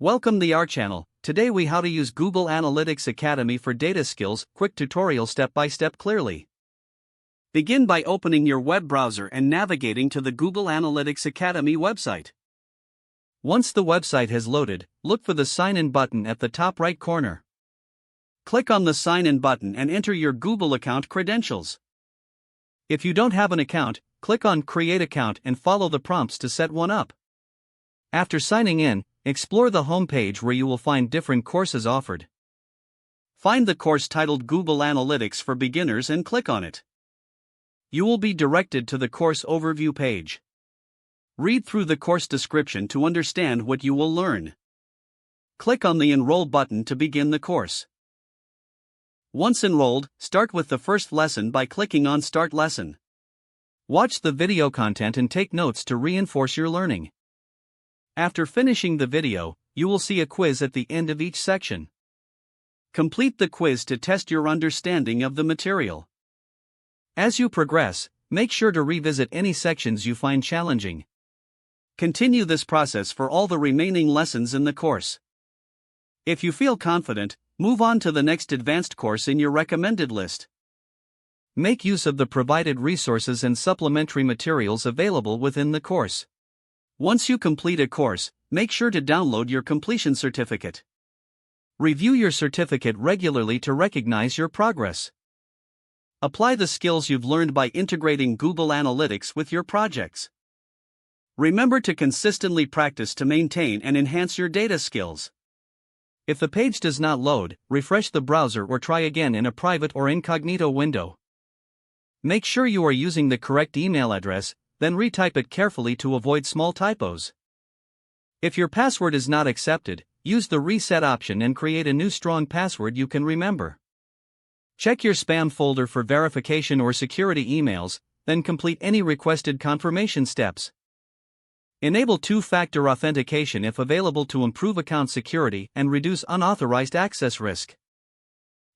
Welcome to our channel. Today we how to use Google Analytics Academy for data skills, quick tutorial step by step clearly. Begin by opening your web browser and navigating to the Google Analytics Academy website. Once the website has loaded, look for the Sign In button at the top right corner. Click on the Sign In button and enter your Google account credentials. If you don't have an account, click on Create Account and follow the prompts to set one up. After signing in, explore the home page where you will find different courses offered. Find the course titled Google Analytics for Beginners and click on it. You will be directed to the course overview page. Read through the course description to understand what you will learn. Click on the Enroll button to begin the course. Once enrolled, start with the first lesson by clicking on Start Lesson. Watch the video content and take notes to reinforce your learning. After finishing the video, you will see a quiz at the end of each section. Complete the quiz to test your understanding of the material. As you progress, make sure to revisit any sections you find challenging. Continue this process for all the remaining lessons in the course. If you feel confident, move on to the next advanced course in your recommended list. Make use of the provided resources and supplementary materials available within the course. Once you complete a course, make sure to download your completion certificate. Review your certificate regularly to recognize your progress. Apply the skills you've learned by integrating Google Analytics with your projects. Remember to consistently practice to maintain and enhance your data skills. If the page does not load, refresh the browser or try again in a private or incognito window. Make sure you are using the correct email address, then retype it carefully to avoid small typos. If your password is not accepted, use the reset option and create a new strong password you can remember. Check your spam folder for verification or security emails, then complete any requested confirmation steps. Enable two-factor authentication if available to improve account security and reduce unauthorized access risk.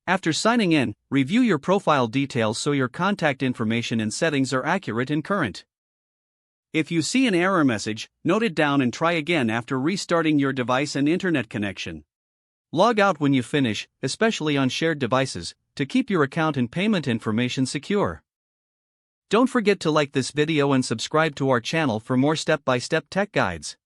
After signing in, review your profile details so your contact information and settings are accurate and current. If you see an error message, note it down and try again after restarting your device and internet connection. Log out when you finish, especially on shared devices, to keep your account and payment information secure. Don't forget to like this video and subscribe to our channel for more step-by-step tech guides.